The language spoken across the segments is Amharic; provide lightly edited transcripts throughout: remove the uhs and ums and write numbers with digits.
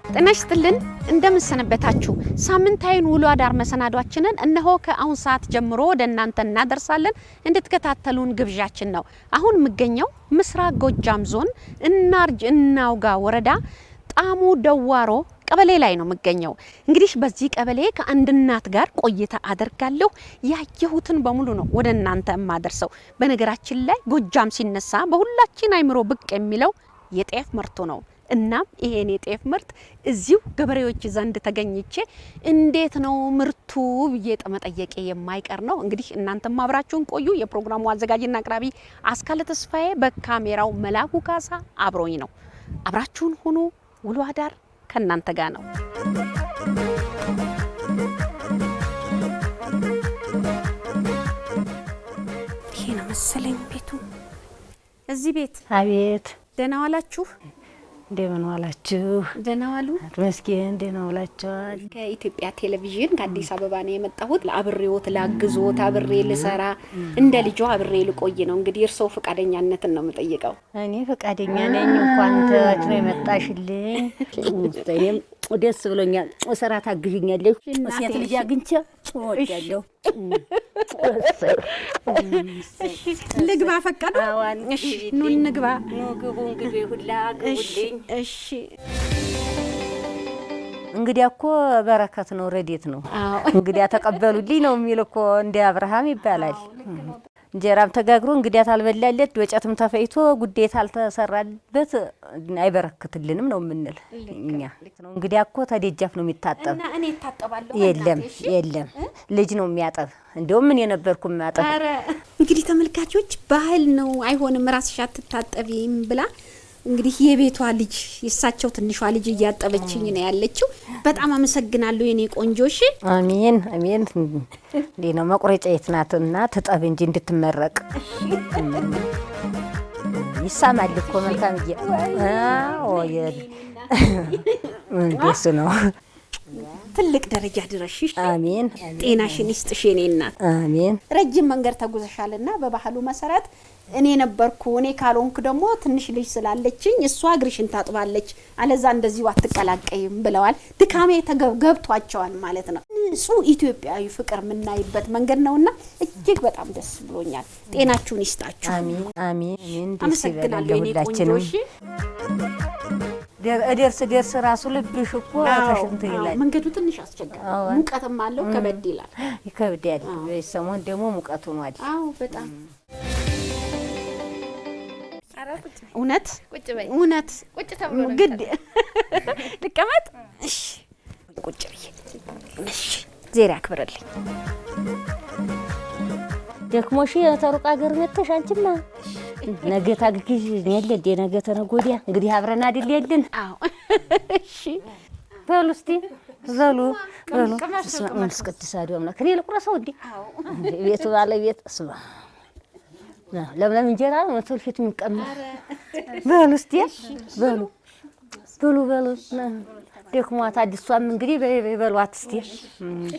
ጤና ይስጥልን እንደምንሰነበታችሁ ሳምንታዊን ውሎ አዳር መሰናዷችንን እነሆ ከአሁን ሰዓት ጀምሮ ወደናንተ እናደርሳለን እንድትከታተሉን ግብዣችን ነው። አሁን የምገኘው ምስራቅ ጎጃም ዞን እናርጅ እናውጋ ወረዳ ጣሙ ደዋሮ ቀበሌ ላይ ነው የምገኘው። እንግዲህ በዚህ ቀበሌ ከአንድ እናት ጋር ቆይታ አደርጋለሁ። ያየሁትን በሙሉ ነው ወደናንተ ማደርሰው። በነገራችን ላይ ጎጃም ሲነሳ በሁላችን አይምሮ ብቅ የሚለው የጤፍ ምርቱ ነው። እናም ይሄን የጤፍ ምርት እዚሁ ገበሬዎች ዘንድ ተገኝቼ እንዴት ነው ምርቱ ብዬ መጠየቄ የማይቀር ነው። እንግዲህ እናንተም አብራችሁን ቆዩ። የፕሮግራሙ አዘጋጅና አቅራቢ አስካለ ተስፋዬ፣ በካሜራው መላኩ ካሳ አብሮኝ ነው። አብራችሁን ሁኑ። ውሎ አዳር ከናንተ ጋር ነው። ይሄ ነው መሰለኝ ቤቱ። እዚህ ቤት አቤት። ደህና ዋላችሁ? እንደምን ዋላችሁ? ደህና ዋሉ። መስኪን ደህና ዋላችኋል? ከኢትዮጵያ ቴሌቪዥን ከአዲስ አበባ ነው የመጣሁት። ለአብሬዎት ላግዞት አብሬ ልሰራ እንደ ልጆ አብሬ ልቆይ ነው። እንግዲህ እርሶ ፈቃደኛነትን ነው የምጠይቀው። እኔ ፈቃደኛ ነኝ። እንኳን ተት ነው የመጣሽልኝ። እኔም ደስ ብሎኛል። ስራ ታግዥኛለሽ። ሴት ልጅ አግኝቼ ወጣለሁ። ልግባ ፈቀዱ? እሺ ኑ እንግባ። ኑ ግቡ። እንግዲህ ሁላ ግቡልኝ። እሺ እንግዲያ እኮ በረከት ነው፣ ረዴት ነው። እንግዲያ ተቀበሉልኝ ነው የሚል እኮ እንደ አብርሃም ይባላል። እንጀራም ተጋግሮ እንግዲያ ታልበላለት ወጨትም ተፈይቶ ጉዴታ አልተሰራበት አይበረክትልንም ነው የምንል እኛ። እንግዲያ እኮ ተደጃፍ ነው የሚታጠብ እና እኔ ታጠባለሁ። የለም ልጅ ነው የሚያጠብ። እንደውም ምን የነበርኩ የሚያጠብ። እንግዲህ ተመልካቾች ባህል ነው አይሆንም ራስሽ አትታጠቢም ብላ እንግዲህ የቤቷ ልጅ የሳቸው ትንሿ ልጅ እያጠበችኝ ነው ያለችው። በጣም አመሰግናለሁ የኔ ቆንጆሽ። አሜን አሜን። ዲና መቁረጫ የትናትና ተጠብ እንጂ እንድትመረቅ ይሳማል እኮ መልካም ይያ ወየል ደስ ነው። ትልቅ ደረጃ ድረሽሽ። አሜን። ጤናሽን ይስጥሽ የኔ እናት። አሜን። ረጅም መንገድ ተጉዘሻልና በባህሉ መሰረት እኔ ነበርኩ እኔ ካልሆንኩ ደግሞ ትንሽ ልጅ ስላለችኝ እሷ እግርሽን ታጥባለች አለዛ እንደዚሁ አትቀላቀይም ብለዋል። ድካሜ ተገብቷቸዋል ማለት ነው። ንጹህ ኢትዮጵያዊ ፍቅር ምናይበት መንገድ ነውና እጅግ በጣም ደስ ብሎኛል። ጤናችሁን ይስጣችሁ። አሜን አሜን። አመሰግናለሁ የኔ ቆንጆሽ። ደርስ ራሱ ልብሽ እኮ ተሽንት ይላል። መንገዱ ትንሽ አስቸጋሪ ሙቀትም አለው፣ ከበድ ይላል። ይከብዳል። በሰሞን ደግሞ ሙቀቱ ነው አይደል? አዎ በጣም እውነት ቁጭ በይ። እውነት ቁጭ ተብሎ ነው ግድ ልቀመጥ። እሺ ቁጭ በይ። እሺ ዜራ አክብረልኝ። ደክሞሽ ተሩቅ አገር መጥተሽ አንቺማ ነገ ታግጊሽ ያለ ነገ ተነገ ወዲያ እንግዲህ አብረን አይደል ያለን? አዎ እሺ በሉ እስቲ ዘሉ በሉ። እስማኤል ቅዱሳዱ አምላክ እኔ ልቁረሰው እንዴ? አዎ ቤቱ ባለቤት እስማ ለምለም እንጀራ ነው ተልፊት የሚቀመጥ። በሉ እስቲ በሉ በሉ ደክሟት አዲሷም እንግዲህ በሏት እስቲ።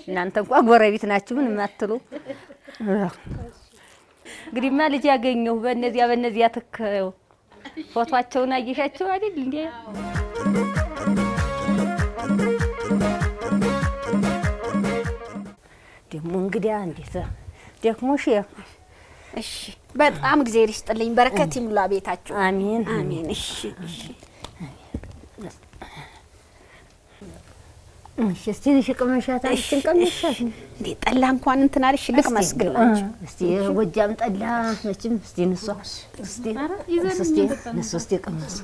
እናንተ እንኳን ጎረቤት ናችሁ ምን ማትሉ። እንግዲህማ ልጅ ያገኘው በእነዚያ ተከው ፎቶአቸውን አየሻቸው አይደል እንዴ? ደሞ እንግዲህ እንዴት ደክሞሽ? እሺ በጣም እግዚአብሔር ይስጥልኝ። በረከት ይሙላ ቤታችሁ። አሜን አሜን። እሺ እሺ እስቲ ልቅመሻት። አንቺን ቀመሻት እንዴ? ጠላ እንኳን እንትን አለሽ ልቅመስግላችሁ እስቲ ጎጃም ጠላ መቼም እስቲ ንሷ እስቲ ቀመስ።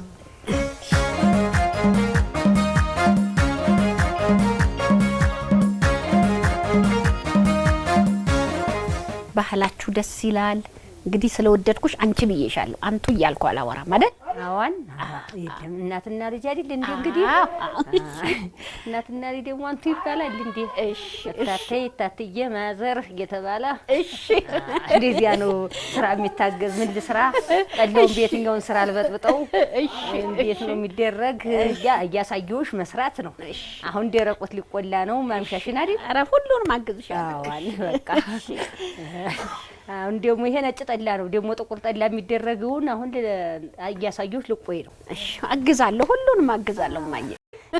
ባህላችሁ ደስ ይላል። እንግዲህ ስለወደድኩሽ አንቺ ብዬሻለሁ። አንቱ እያልኩ አላወራም አይደል? አዋን እናትና ልጅ አይደል እንዴ? እንግዲህ እናትና ልጅ ደግሞ አንቱ ይባላል እንዴ? እሺ ታተየ ማዘር እየተባለ እሺ፣ እንደዚያ ነው ስራ የሚታገዝ። ምን ልስራ? ጠላውን ቤትኛውን ስራ አልበጥብጠው እንዴት ነው የሚደረግ? እያሳየሁሽ መስራት ነው። አሁን ደረቆት ሊቆላ ነው ማምሻሽን አይደል? ኧረ ሁሉንም አግዝሻለሁ። አዋን በቃ አሁን ደግሞ ይሄ ነጭ ጠላ ነው። ደግሞ ጥቁር ጠላ የሚደረገውን አሁን እያሳየሁሽ ልቆይ ነው። እሺ አግዛለሁ፣ ሁሉንም አግዛለሁ ማየ።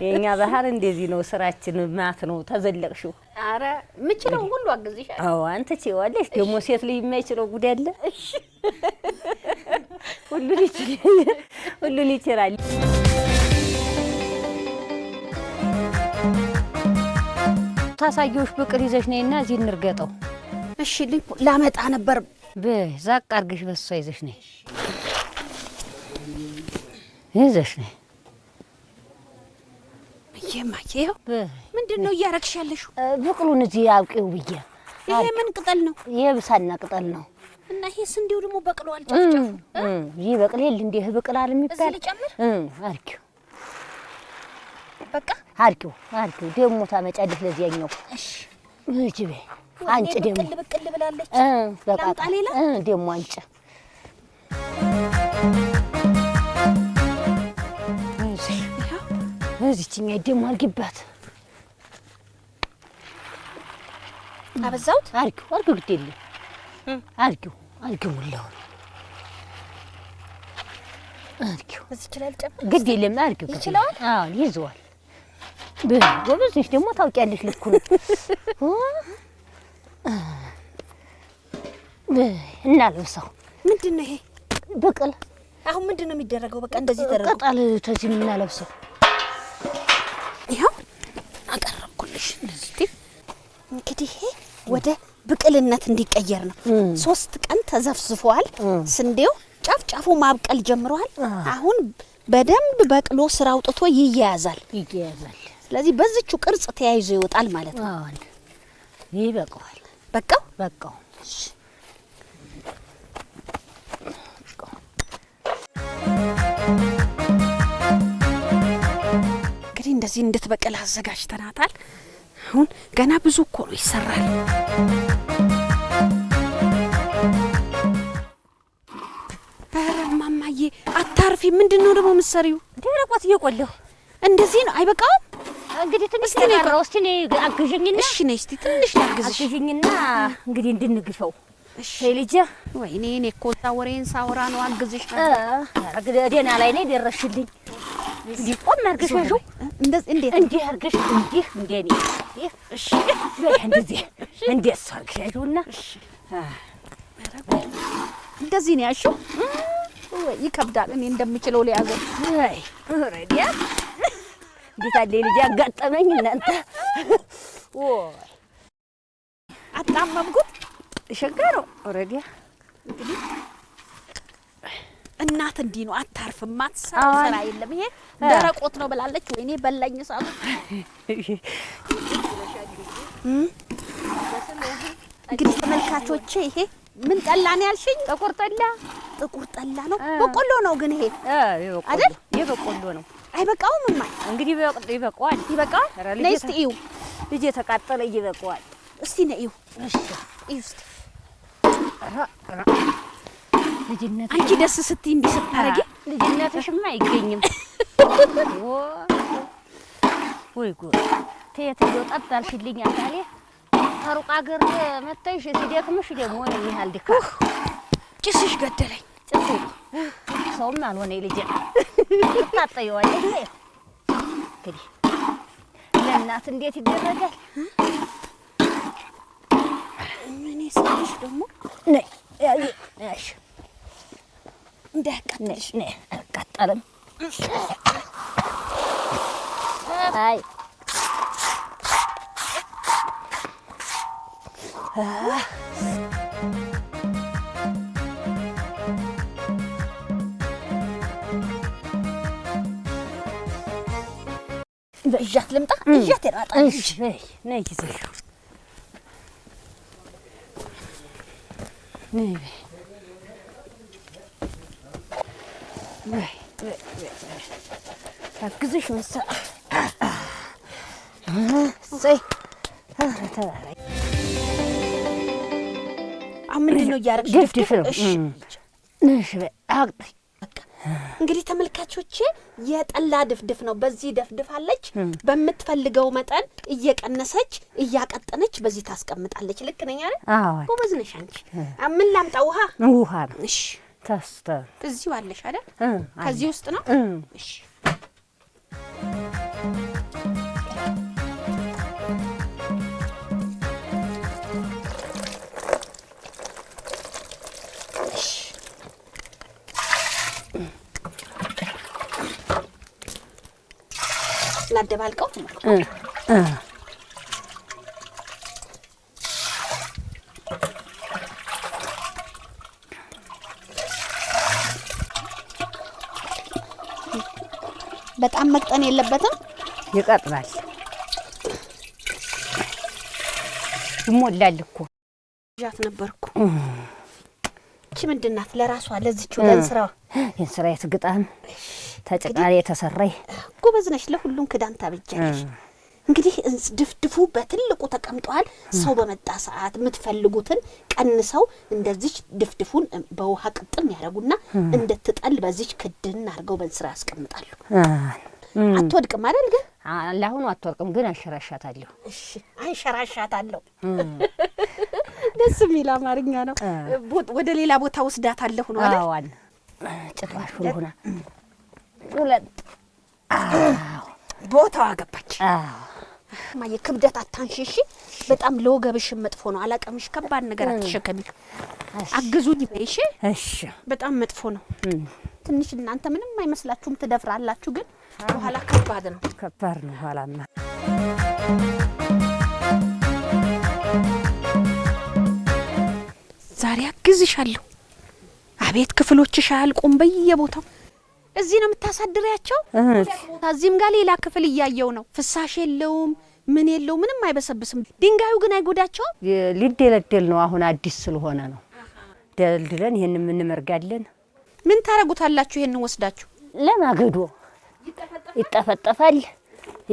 የኛ ባህል እንደዚህ ነው። ስራችን ማት ነው። ተዘለቅሽው። አረ ምችለው ሁሉ አግዝሻለሁ። አዎ አንተ ትችይዋለሽ። ደግሞ ሴት ልጅ የማይችለው ጉድ አለ? እሺ ሁሉን ይችላል። ታሳየውሽ ብቅል ይዘሽ ነይና እዚህ እንርገጠው። እሺ ላመጣ ነበር። በዛቅ አርግሽ በሷ ይዘሽ ነይ። ይዘሽ ነይ። የማየው ምንድነው እያረግሽ ያለሽው? ብቅሉን እዚህ አውቄው ብዬ። ይሄ ምን ቅጠል ነው? የብሳና ቅጠል ነው። እና ይሄ ስንዴው ደግሞ በቅሏል። ጨፍጨፍ ይሄ በቅል የለ እንዴ? ብቅላል የሚባል እዚህ ልጨምር? አርኪው በቃ አርኪው ደግሞ ታመጫለሽ ለዚያኛው። እሺ እጂ በይ አንቺ ደግሞ በቅል ብላለች። በቃ ሌላ ደግሞ አንቺ እዚህኛ ደግሞ አርጊባት። አበዛውት? አርጊው ግድ የለም አርጊው ሙላው አርጊው እዚህ ይችላል። ጨምር ግድ የለም አርጊው ይችላል። አዎ ይዘዋል። ጎበዝ ነሽ ደግሞ ታውቂያለሽ። ልኩ ነው እና ልብሰው ምንድን ነው ይሄ? ብቅል። አሁን ምንድን ነው የሚደረገው? በቃ እንደዚህ ተደረገ። ቅጠል ተዚህ የምናለብሰው ይኸው አቀረብኩልሽ። እንደዚህ እንግዲህ ይሄ ወደ ብቅልነት እንዲቀየር ነው። 3 ቀን ተዘፍዝፏል። ስንዴው ጫፍ ጫፉ ማብቀል ጀምሯል። አሁን በደንብ በቅሎ ስራ አውጥቶ ይያያዛል። ስለዚህ በዚቹ ቅርጽ ተያይዞ ይወጣል ማለት ነው። አዎ ይበቃዋል። በቃው። እንግዲህ እንደዚህ እንድትበቅል አዘጋጅተናታል። አሁን ገና ብዙ እኮ ነው ይሰራል። ማማዬ አታርፊ። ምንድነው ደግሞ የምትሰሪው? ደረቆት እየቆለሁ እንደዚህ ነው። አይበቃውም? እንግዲህ ትንሽ ነው። እስቲ ነይ አግዥኝና። እሺ ነይ እስቲ ትንሽ ላግዝሽ። አግዥኝና እንግዲህ እንድንግፈው። እሺ ልጄ። ወይኔ እኔ እኮ ወሬን ሳወራ ነው አግዝሽ። ደህና ላይ ነኝ ደረሽልኝ። እንዲህ ቆም አድርገሽው እንዴት እንዲህ አድርገሽ እንዲህ እንደኔ። እሺ እንደዚህ እንዴት አድርገሽውና እንደዚህ ነው ያልሽው? ወይ ይከብዳል። እኔ እንደምችለው ሊያዘው። አይ ኦሬዲያ እንዴት አለ ልጅ ያጋጠመኝ እናንተ። ወይ አጣመምኩት። ሸጋሮ ኦሬዲያ እንግዲህ እናት እንዲህ ነው አታርፍም። ማትሰራ ስራ የለም። ይሄ ደረቆት ነው ብላለች። ወይኔ በላኝ ሳሉ። እንግዲህ ተመልካቾቼ ይሄ ምን ጠላ ነው ያልሽኝ? ጥቁር ጠላ ነው። በቆሎ ነው ግን ይሄ አይደል? የበቆሎ ነው። አይበቃውም? እማይ እንግዲህ ይበቃዋል። ነይ እስቲ እዩ። ልጅ የተቃጠለ ይበቃዋል። እስቲ ነይ እዩ። እሺ እዩ እስቲ። ልጅነት አንቺ ደስ ስትይ እንዲህ ስታረጊ ልጅነትሽማ አይገኝም። ወይ ጉድ! ተየት ይወጣት አልሽልኝ አታሌ። ከሩቅ አገር መጥተሽ ሲደክምሽ ደግሞ ምን ያህል ድካም። ጭስሽ ገደለኝ። ሰውም አልሆነ ልጄ። ታጠየዋለሽ እንግዲህ ለእናት እንዴት ይደረጋል? ምን ይስጥሽ ደግሞ ነይ ያሽ እንዳያቃጥልሽ። ነይ አቃጠለም። አይ በእጃት ልምጣ። እጃት ይራጣል። እሺ ነይ ይዘሽው ነይ ታግዝሽ መሰል። እሰይ ተባረክ። ምንድን ነው እያደረግሽ? ድፍድፍ ነው። እሺ ነሽ አቅጥ እንግዲህ ተመልካቾቼ የጠላ ድፍድፍ ነው። በዚህ ደፍድፋለች። በምትፈልገው መጠን እየቀነሰች እያቀጠነች በዚህ ታስቀምጣለች። ልክ ነኝ አይደል? አዎ ጎበዝ ነሽ አንቺ። ምን ላምጣ? ውሃ ነው። እሺ ታስተ እዚሁ አለሽ አይደል? ከዚህ ውስጥ ነው። እሺ ላደባልቀው በጣም መቅጠን የለበትም። ይቀጥላል ይሞላል እኮ ጃት ነበርኩ። እቺ ምንድን ናት? ለራሷ ለዚቹ ለእንስራዋ የእንስራ የትግጣም ተጨቃሪ የተሰራይ ጎበዝ ነሽ። ለሁሉም ክዳን ታበጃለሽ። እንግዲህ ድፍድፉ በትልቁ ተቀምጧል። ሰው በመጣ ሰዓት የምትፈልጉትን ቀንሰው እንደዚህ ድፍድፉን በውሃ ቅጥም ያደርጉና እንድትጠል በዚህ ክድን አድርገው በእንስራ ያስቀምጣሉ። አትወድቅም አይደል? ግን ለአሁኑ አትወድቅም፣ ግን አንሸራሻታለሁ። እሺ አንሸራሻታለሁ። ደስ የሚል አማርኛ ነው። ወደ ሌላ ቦታ ወስዳታለሁ ነው አይደል? አዋን ጭራሽ ሁሉና ሁለት ቦታዋ ገባች። ማየ ክብደት አታንሽሽ። በጣም ለወገብሽ መጥፎ ነው። አላቀምሽ ከባድ ነገር አትሸከሚ። አግዙኝ በይሽ። እሺ በጣም መጥፎ ነው። ትንሽ እናንተ ምንም አይመስላችሁም፣ ትደፍራላችሁ፣ ግን በኋላ ከባድ ነው። ከባድ ነው ኋላማ። ዛሬ አግዝሻለሁ። አቤት ክፍሎችሽ አያልቁም በየቦታው። እዚህ ነው የምታሳድሪያቸው? እዚህም ጋር ሌላ ክፍል እያየው ነው። ፍሳሽ የለውም ምን የለው፣ ምንም አይበሰብስም። ድንጋዩ ግን አይጎዳቸውም። ሊደለደል ነው አሁን አዲስ ስለሆነ ነው። ደልድለን ይሄን ምን እንመርጋለን። ምን ታረጉታላችሁ? ይሄን ወስዳችሁ ለማገዶ ይጠፈጠፋል።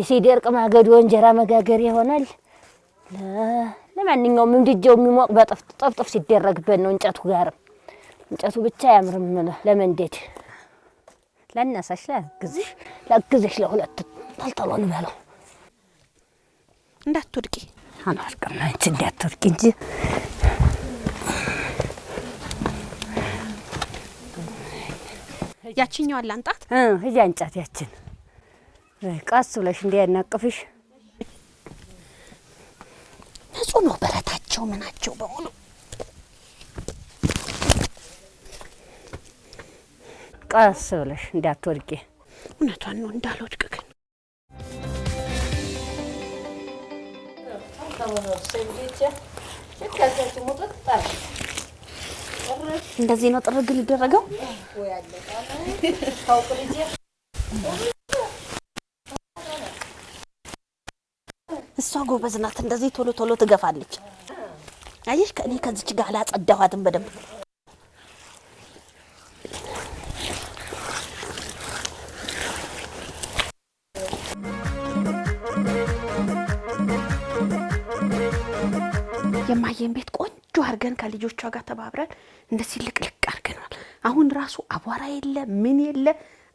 ሲደርቅ ማገዶ እንጀራ መጋገር ይሆናል። ለማንኛውም ምንድጀው የሚሞቅ በጥፍጥፍ ሲደረግበት ነው። እንጨቱ ብቻ ያምርም ለመንደድ ለነሳሽ ላግዝሽ ለሁለት ታልተሎ እንበለው። እንዳትወድቂ አናልቀም አንቺ እንዳትወድቂ እንጂ ያቺኛው አላንጣት እዚያ እንጫት ያችን ቀስ ብለሽ እንዲያናቅፍሽ። ንጹህ ነው በረታቸው ምናቸው በሙሉ። ቀስ ብለሽ እንዳትወድቂ። እውነቷን ነው እንዳልወድቅ ግን እንደዚህ ነው ጥርግ ሊደረገው። እሷ ጎበዝ ናት። እንደዚህ ቶሎ ቶሎ ትገፋለች። አየሽ ከእኔ ከዚች ጋር አላጸዳኋትም በደንብ። የማየን ቤት ቆንጆ አድርገን ከልጆቿ ጋር ተባብረን እንደዚህ ልቅልቅ አድርገናል። አሁን ራሱ አቧራ የለ ምን የለ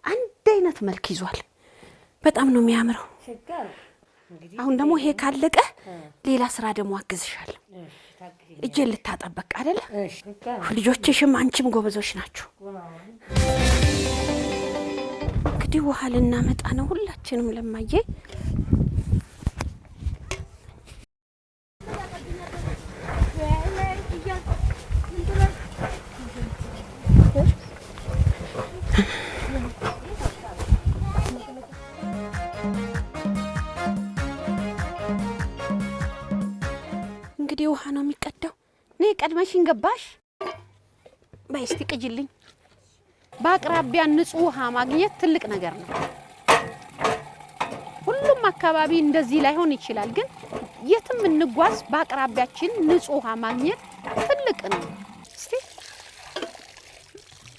አንድ አይነት መልክ ይዟል። በጣም ነው የሚያምረው። አሁን ደግሞ ይሄ ካለቀ ሌላ ስራ ደግሞ አግዝሻለሁ። እጄን ልታጠበቅ አይደለ? ልጆችሽም አንቺም ጎበዞች ናችሁ። እንግዲህ ውሃ ልናመጣ ነው ሁላችንም ለማየ። እንግዲህ ውሃ ነው የሚቀዳው። ነይ ቀድመሽኝ ገባሽ። በይ እስቲ ቅጅልኝ። በአቅራቢያ ንጹህ ውሃ ማግኘት ትልቅ ነገር ነው። ሁሉም አካባቢ እንደዚህ ላይሆን ይችላል፣ ግን የትም እንጓዝ በአቅራቢያችን ንጹህ ውሃ ማግኘት ትልቅ ነው። እስቲ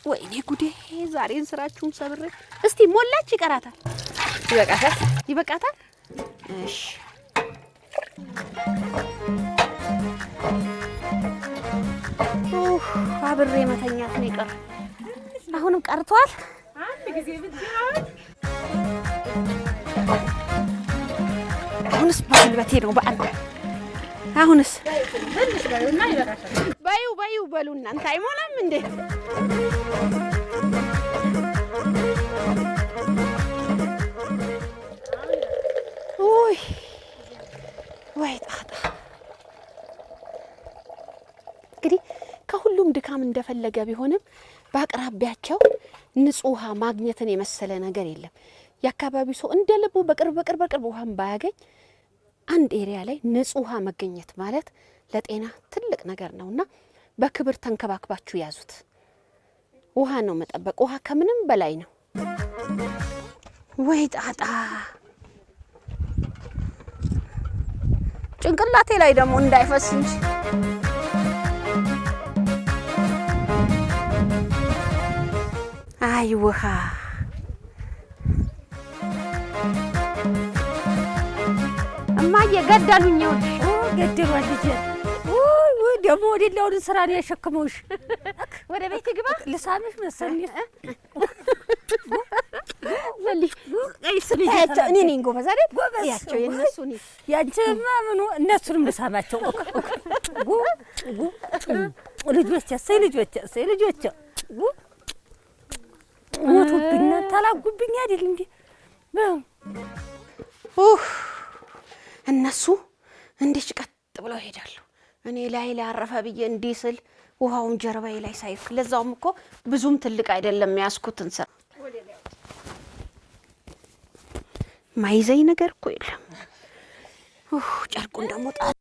ወይኔ ጉዴ! ዛሬን ስራችሁን ሰብሬ። እስቲ ሞላች ይቀራታል። ይበቃታል። እሺ አብሬ መተኛት ነው ይቀር። አሁንም ቀርቷል። አንድ ጊዜ ብቻ አሁንስ በጉልበቴ ነው በአንድ አሁንስ ትንሽ በሉና ይበቃሻል። በዩ በሉ እናንተ አይሞላም እንዴ? ወይ ጣጣ እንግዲህ ከሁሉም ድካም እንደፈለገ ቢሆንም በአቅራቢያቸው ንጹህ ውሃ ማግኘትን የመሰለ ነገር የለም። የአካባቢው ሰው እንደ ልቡ በቅርብ ውሃን ባያገኝ አንድ ኤሪያ ላይ ንጹህ ውሃ መገኘት ማለት ለጤና ትልቅ ነገር ነውና በክብር ተንከባክባችሁ ያዙት። ውሃ ነው መጠበቅ። ውሃ ከምንም በላይ ነው። ወይ ጣጣ ጭንቅላቴ ላይ ደግሞ እንዳይፈስ እንጂ አይ ውሃ እማዬ ገደሉኝ። ገደሏል ልጄ። ወይ ደግሞ ወዲላውን ስራ ነው ያሸክመውሽ። ወደ ቤት ግባ ልሳምሽ መሰለኝ። ወልይ እኔ ነኝ ጎበዝ አይደል? ያቸው የነሱ ነው ያንቺማ ምኑ እነሱንም ልሳማቸው። ልጆች ሞቱብኝ ታላጉብኝ አይደል እንዴ? እነሱ እንዲህ ቀጥ ብለው ይሄዳሉ። እኔ ላይ አረፈ ብዬ እንዲህ ስል ውሃውን ጀርባዬ ላይ ሳይፍ፣ ለዛውም እኮ ብዙም ትልቅ አይደለም ያስኩትን ስራ ማይዘይ ነገር እኮ የለም። ጨርቁን ደግሞ ጣል።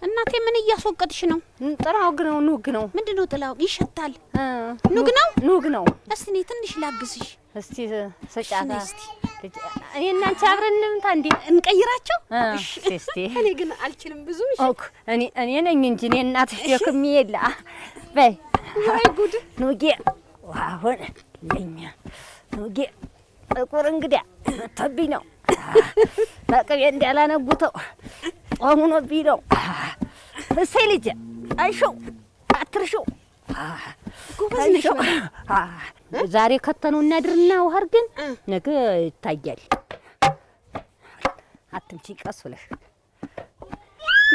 እናቴ ምን እያስወቀጥሽ ነው? ጥላው ነው ኑግ ነው። ምንድነው ጥላው? ይሸታል። ኑግ ነው ኑግ ነው። እስቲ እኔ ትንሽ ላግዝሽ። እስቲ ሰጫታ እስቲ እኔ እና አንቺ አብረን እንምታ እንዴ እንቀይራቸው። እሺ እስቲ እኔ ግን አልችልም ብዙ። እኔ ነኝ እንጂ እኔ እናትሽ ደክም የለ በይ። ወይ ጉድ ኑጌ አሁን ለኛ ኑጌ ጥቁር እንግዳ መጥቶብኝ ነው። በቅቤ እንዳላነጉተው ጦሙኖብኝ ነው። እሰይ ልጄ አይሽው አትርሽው። ጎበዝ ነሽ። ዛሬ ከተነው እናድርና ውሃ አድርገን ነገ ይታያል። አትምጪ ቀስ ብለሽ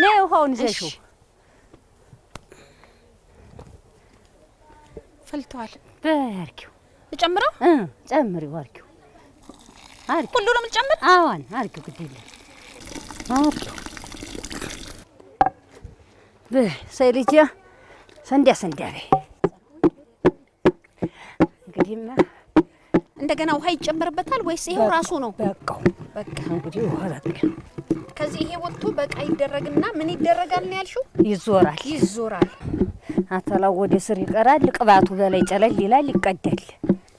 ነይ ውሃውን ይዘሽው። ፈልቷል። በርኪው ልጨምረው? ጨምሪው። አርኪው አርኪው ሁሉንም ልጨምር? አዎን አርኪው። ግድ የለም አርኪው። በሰይ ልጄ ሰንዲያ በይ። እንግዲህማ እንደገና ውሃ ይጨመርበታል ወይስ ይሄው ራሱ ነው? በቃ እንግዲህ ውሃ በቃ። ከዚህ ይሄ ወጥቶ በቃ ይደረግና ምን ይደረጋል ነው ያልሽው? ይዞራል። አተላው ወደ ስር ይቀራል። ቅባቱ በላይ ጨለል ይላል፣ ይቀዳል።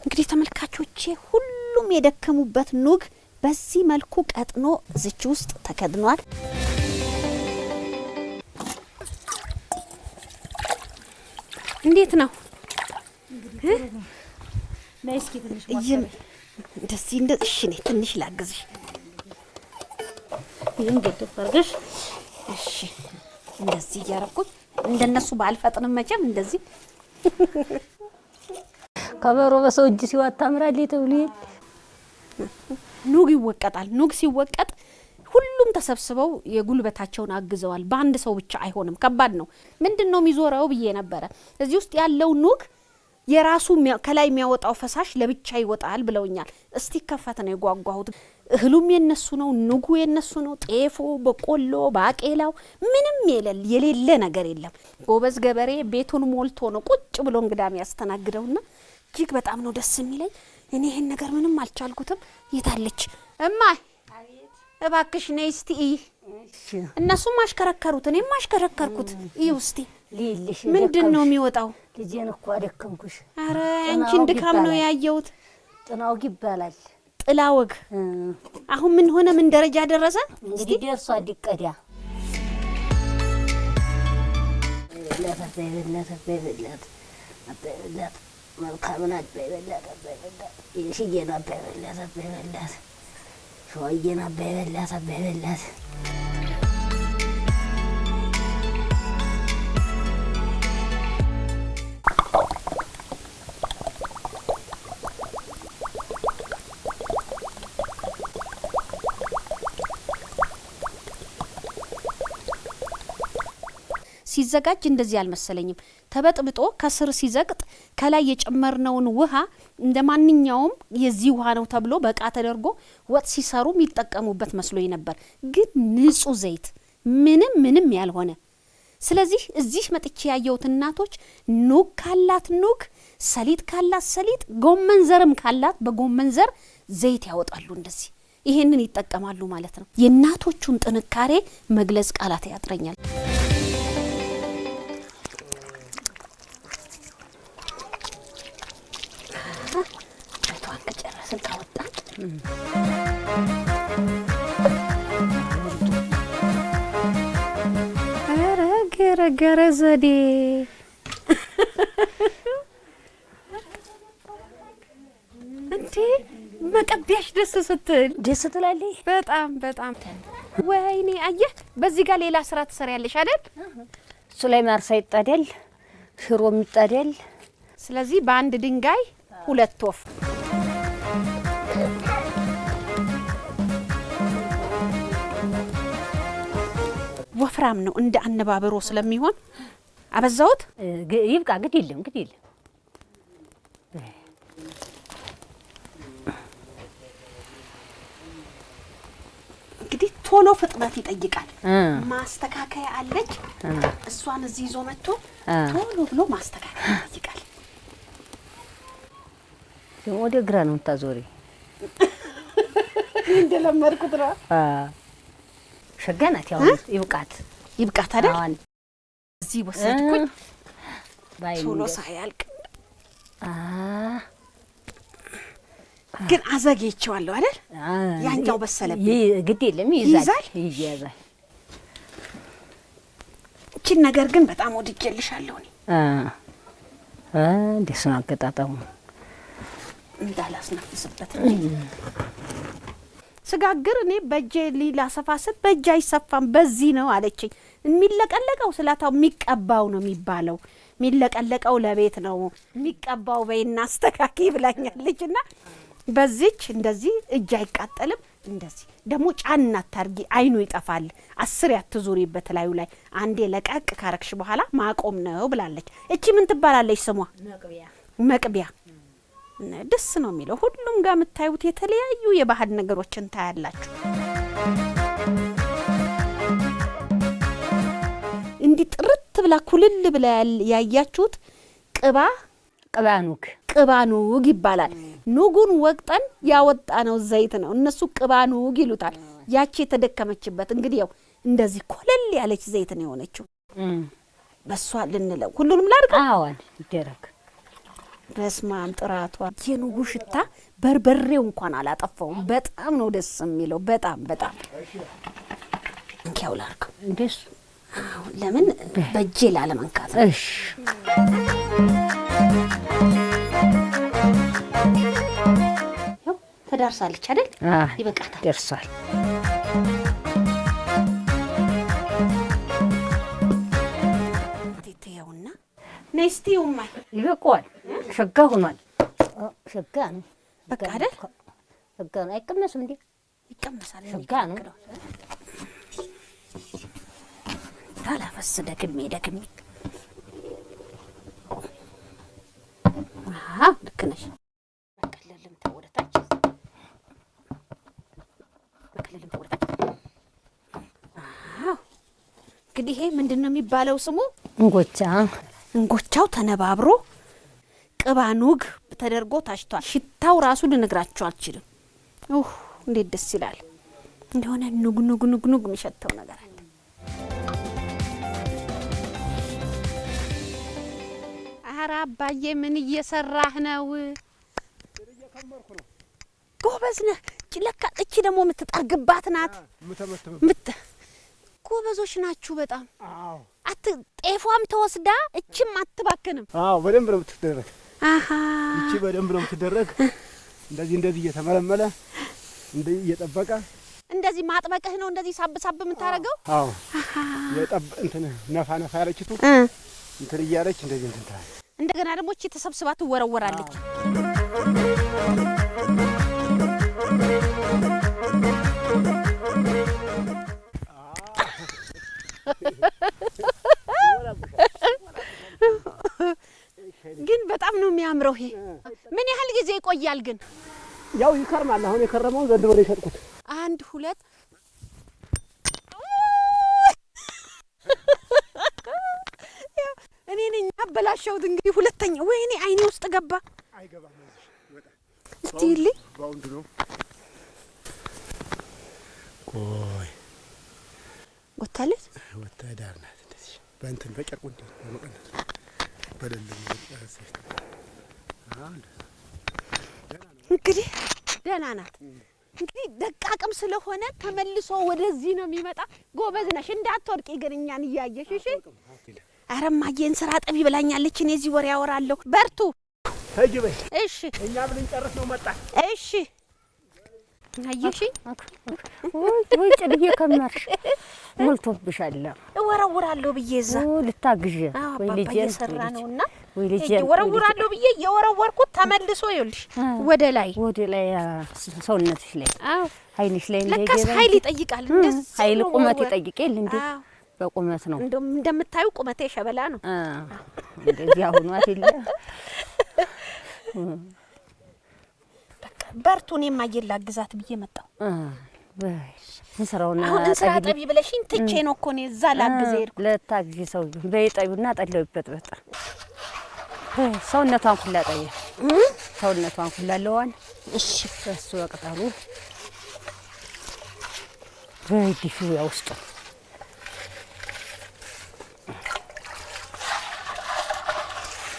እንግዲህ ተመልካቾቼ ሁሉም የደከሙበት ኑግ በዚህ መልኩ ቀጥኖ እዚች ውስጥ ተከድኗል። እንዴት ነው? ነይስኪ ትንሽ እንደዚህ እሺ፣ ነኝ ትንሽ ላግዝሽ። እንዴት ፈርገሽ? እሺ፣ እንደዚህ እያረኩኝ እንደነሱ ባልፈጥንም መቼም እንደዚህ ከበሮ በሰው እጅ ሲዋጣ ታምራለች ተብሎ ኑግ ይወቀጣል። ኑግ ሲወቀጥ ሁሉም ተሰብስበው የጉልበታቸውን አግዘዋል። በአንድ ሰው ብቻ አይሆንም፣ ከባድ ነው። ምንድነው የሚዞረው ብዬ ነበረ። እዚህ ውስጥ ያለው ኑግ የራሱ ከላይ የሚያወጣው ፈሳሽ ለብቻ ይወጣል ብለውኛል። እስቲ ከፈተ ነው የጓጓሁት። እህሉም የነሱ ነው፣ ኑጉ የነሱ ነው። ጤፉ፣ በቆሎ፣ ባቄላው ምንም የሌለ ነገር የለም። ጎበዝ ገበሬ ቤቱን ሞልቶ ነው ቁጭ ብሎ እንግዳም ያስተናግደውና እጅግ በጣም ነው ደስ የሚለኝ። እኔ ይሄን ነገር ምንም አልቻልኩትም። የታለች እማ? እባክሽ ነይ እስቲ። እነሱም አሽከረከሩት፣ እኔም አሽከረከርኩት። እዩ እስቲ ምንድነው የሚወጣው? ልጄን እኮ አደከምኩሽ። አረ አንቺን ድካም ነው ያየሁት። ጥናውግ ይባላል። ጥላወግ አሁን ምን ሆነ? ምን ደረጃ ደረሰ? እንግዲህ ደርሷ ዲቀዳ ለታ መልካምን አባይበላት የሽዬን አባይበላት ሸዋዬን አባይበላት ሲዘጋጅ እንደዚህ አልመሰለኝም። ተበጥብጦ ከስር ሲዘቅጥ ከላይ የጨመርነውን ውሃ እንደማንኛውም የዚህ ውሃ ነው ተብሎ በቃ ተደርጎ ወጥ ሲሰሩ የሚጠቀሙበት መስሎኝ ነበር። ግን ንጹህ ዘይት ምንም ያልሆነ። ስለዚህ እዚህ መጥቼ ያየሁት እናቶች ኑግ ካላት ኑግ፣ ሰሊጥ ካላት ሰሊጥ፣ ጎመን ዘርም ካላት በጎመን ዘር ዘይት ያወጣሉ። እንደዚህ ይሄንን ይጠቀማሉ ማለት ነው። የእናቶቹን ጥንካሬ መግለጽ ቃላት ያጥረኛል። አይቷን ከጨረስን ካወጣን ገረ ዘዴ እንዴ መቀቢያሽ ደስ ትላለች። በጣም ወይኔ አየህ፣ በዚህ ጋር ሌላ ስራ ትሰሪያለሽ አይደል? እሱ ላይ ማርሳ ይጣዳል፣ ሽሮም ይጣዳል። ስለዚህ በአንድ ድንጋይ ሁለት ወፍ። ወፍራም ነው እንደ አነባበሮ ስለሚሆን አበዛውት። ይብቃ። ግድ የለም እንግዲህ ቶሎ ፍጥነት ይጠይቃል። ማስተካከያ አለች። እሷን እዚህ ይዞ መጥቶ ቶሎ ብሎ ማስተካከያ ይጠይቃል። ወደ ግራ ነው የምታዞሪ። እንደለመድኩት ነው። ሸጋናት ያው ይብቃት አይደል? እዚህ ወሰድኩኝ ቶሎ ሳያልቅ ግን አዘግይቼዋለሁ አይደል? ያኛው በሰለብኝ። ግድ የለም ይይዛል። እቺን ነገር ግን በጣም ወድጄልሻለሁ እኔ። ደስ ነው አገጣጣሙ። እንዳላስነፍስበት ስጋግር እኔ በእጄ ላሰፋ ስል በእጅ አይሰፋም በዚህ ነው አለችኝ። የሚለቀለቀው ስላታው የሚቀባው ነው የሚባለው። የሚለቀለቀው ለቤት ነው የሚቀባው በይና አስተካኪ ብላኛለች። እና በዚች እንደዚህ እጅ አይቃጠልም። እንደዚህ ደግሞ ጫና አታርጊ፣ አይኑ ይጠፋል። 10 ያትዙሪበት ላዩ ላይ አንዴ ለቀቅ ካረክሽ በኋላ ማቆም ነው ብላለች። እቺ ምን ትባላለች ስሟ? መቅቢያ። ደስ ነው የሚለው። ሁሉም ጋር የምታዩት የተለያዩ የባህል ነገሮችን ታያላችሁ። እንዲህ ጥርት ብላ ኩልል ብላ ያያችሁት ቅባኑግ ይባላል። ኑጉን ወቅጠን ያወጣነው ዘይት ነው። እነሱ ቅባኑግ ይሉታል። ያቺ የተደከመችበት እንግዲህ ያው እንደዚህ ኮለል ያለች ዘይት ነው የሆነችው። በሷ ልንለው ሁሉንም ላድርግ። አዎን ይደረግ። በስማም ጥራቷ የኑጉ ሽታ በርበሬው እንኳን አላጠፋውም። በጣም ነው ደስ የሚለው። በጣም እንኪያው ላድርግ። እንደሱ ለምን በእጄ ላለመንካት። እሺ ያው ተዳርሳለች አይደል? ይበቃታል። ደርሷል። ትተውና ነስቲው ማይ ይበቃዋል። ሸጋ ሆኗል። ሸጋ ነው በቃ አይደል? ሸጋ ነው። አይቀመስም እንዴ? ይቀመሳል። ሸጋ ነው። ታላፈስ ደግሜ ልክ ነሽ። በቀለልም ተወደታች እንግዲህ ይሄ ምንድን ነው የሚባለው ስሙ? እንጎቻው ተነባብሮ ቅባኑግ ተደርጎ ታሽቷል። ሽታው ራሱ ልነግራችሁ አልችልም። እንዴት ደስ ይላል! እንደሆነ ኑግ የሚሸተው ነገር አለ። ኧረ አባዬ ምን እየሰራህ ነው? ጎበዝ ነህ። ለካ እቺ ደግሞ የምትጠርግባት ናት። ጎበዞች ናችሁ በጣም። ጤፏም ተወስዳ እችም አትባክንም። በደንብ ነው የምትደረግ። እቺ በደንብ ነው የምትደረግ። እንደዚህ እየተመለመለ እየጠበቀ እንደዚህ ማጥበቅህ ነው። እንደዚህ ሳብ የምታረገው። እንትን ነፋ ያለችቱ እንትን እያለች እንደዚህ እንትን ታል። እንደገና ደግሞ እቺ ተሰብስባ ትወረወራለች። ምን ያህል ጊዜ ይቆያል ግን? ያው ይከርማል። አሁን የከረመው ዘንድሮ ነው የሸጥኩት። 1 2 እኔ ነኝ አበላሸሁት። እንግዲህ ሁለተኛ ወይኔ አይኔ ውስጥ ገባ። አይገባም እዚህ ይወጣ። እስቲ ልይ ባውንድ ነው። ቆይ ወጣለት ወጣዳር ናት። እንደዚህ በእንትን በጨርቁ እንደ በመቀነት በደል እንግዲህ ደህና ናት። እንግዲህ ደቃቅም ስለሆነ ተመልሶ ወደዚህ ነው የሚመጣ። ጎበዝ ነሽ እንዳትወድቂ ግን እኛን እያየሽ እሺ። ኧረ እማዬን ስራ ጠቢ ብላኛለች። እኔ እዚህ ወሬ አወራለሁ። በርቱ ሂጂ በይ። እሺ እኛ ብለን ጨርስ ነው መጣ። እሺ አየሽ ወይ ጭልዬ ከመርሽ ሞልቶብሻል። እወረውራለሁ ብዬ እዛ ልታግዥ ወይ ልጄ ሰራ ነውና ወይ ልጄ እወረውራለሁ ብዬ የወረወርኩት ተመልሶ ይኸውልሽ ወደ ላይ ሰውነትሽ ላይ ኃይልሽ ላይ ለካስ ኃይል ይጠይቃል። እንደዚህ ኃይል ቁመት ይጠይቃል እንዴ? በቁመት ነው እንደምታዩ ቁመቴ ሸበላ ነው። እንደዚህ አሁን አይደለ? በርቱ እኔም አየላ ግዛት ብዬ መጣሁ። እንስራውና አሁን እንስራ ጠቢ ብለሽኝ ትቼ ነው እኮ እኔ እዛ ላግዝ ሄድኩ። ለታግዢ ሰው በይጠዩና ጠለው ይበጥበጥ። ሰውነቷን ሁላ ጠየ ሰውነቷን ሁላ ለዋን። እሺ እሱ ወቅታሉ በዲፉ ያውስጡ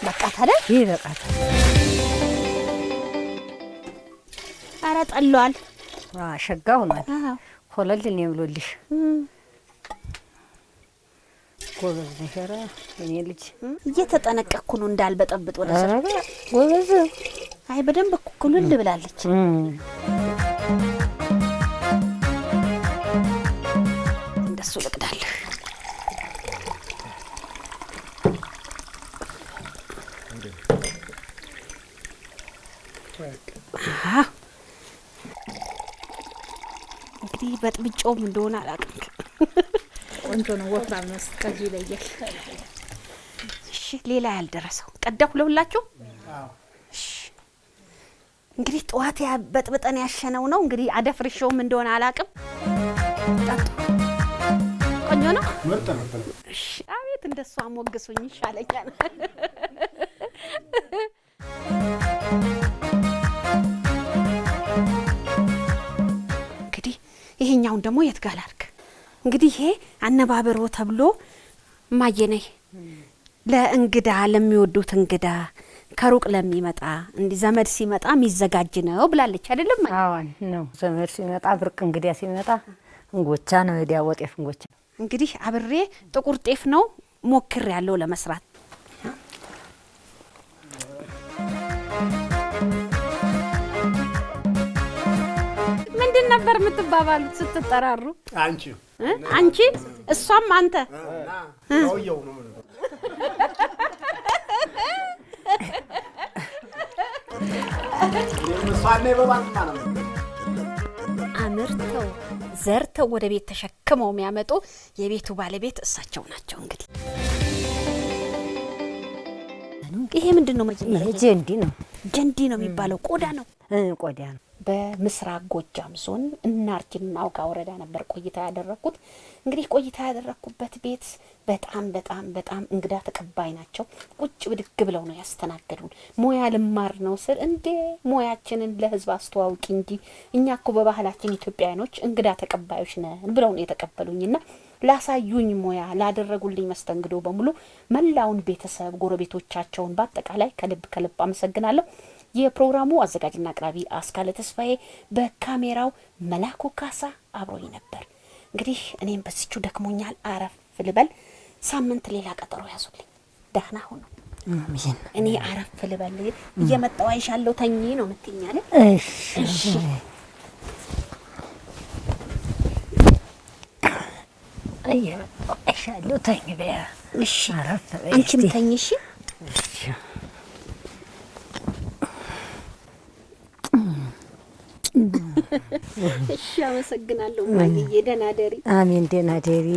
በቃ ታዲያ ይበቃታል። ኧረ ጠሏል። ሸጋ ሆኗል። ኮለል ነው ብሎልሽ ጎበዝ ነሽ። ኧረ የኔ ልጅ እየተጠነቀቅኩ ነው እንዳልበጠብጥ ወደ ሰው ጎበዝ። አይ በደንብ ኩልል ብላለች። እንደሱ ልቅዳለህ። እንግዲህ በጥብጫውም እንደሆነ አላውቅም። ቆንጆ ነው። ወፍራም ነው። ከዚህ ይለያል። እሺ ሌላ ያልደረሰው ቀዳሁ ለሁላችሁ። እሺ እንግዲህ ጠዋት በጥብጠን ያሸነው ነው። እንግዲህ አደፍርሼውም እንደሆነ አላውቅም። ቆንጆ ነው። እሺ አቤት እንደሱ አሞግሱኝ ይሻለኛል። ይሄኛውን ደግሞ የት ጋር ላድርግ? እንግዲህ ይሄ አነባበሮ ተብሎ ማየነይ ለእንግዳ ለሚወዱት እንግዳ ከሩቅ ለሚመጣ እንዲ ዘመድ ሲመጣ የሚዘጋጅ ነው ብላለች አይደለም? አዎን ነው። ዘመድ ሲመጣ ብርቅ እንግዳ ሲመጣ እንጎቻ ነው የዲያው ጤፍ እንጎቻ። እንግዲህ አብሬ ጥቁር ጤፍ ነው ሞክር ያለው ለመስራት። ምንድን ነበር የምትባባሉት ስትጠራሩ? አንቺ እሷም አንተ ሰውየው ነው ማለት ነው። አምርተው ዘርተው ወደ ቤት ተሸክመው የሚያመጡ የቤቱ ባለቤት እሳቸው ናቸው። እንግዲህ ይሄ ምንድነው? ጀንዲ ነው። ጀንዲ ነው የሚባለው። ቆዳ ነው። ቆዳ ነው። በምስራቅ ጎጃም ዞን እናርጅና አውጋ ወረዳ ነበር ቆይታ ያደረኩት። እንግዲህ ቆይታ ያደረኩበት ቤት በጣም በጣም በጣም እንግዳ ተቀባይ ናቸው። ቁጭ ብድግ ብለው ነው ያስተናገዱን። ሙያ ልማር ነው ስል እንዴ ሙያችንን ለህዝብ አስተዋውቂ እንጂ እኛ እኮ በባህላችን ኢትዮጵያውያኖች እንግዳ ተቀባዮች ነን ብለው ነው የተቀበሉኝና ላሳዩኝ ሙያ ላደረጉልኝ መስተንግዶ በሙሉ መላውን ቤተሰብ ጎረቤቶቻቸውን በአጠቃላይ ከልብ ከልብ አመሰግናለሁ። የፕሮግራሙ አዘጋጅና አቅራቢ አስካለ ተስፋዬ፣ በካሜራው መላኩ ካሳ አብሮኝ ነበር። እንግዲህ እኔም በዚቹ ደክሞኛል፣ አረፍ ልበል። ሳምንት ሌላ ቀጠሮ ያዙልኝ። ደህና ሁኑ። እኔ አረፍ ልበል እየመጣሁ አይሻለሁ ተኝ ነው የምትይኛለ? እሺ አይሻለሁ ተኝ በያ። እሺ አንቺም ተኝ። እሺ እሺ አመሰግናለሁ። ማግዬ ደህና ደሪ። አሜን። ደህና ደሪ።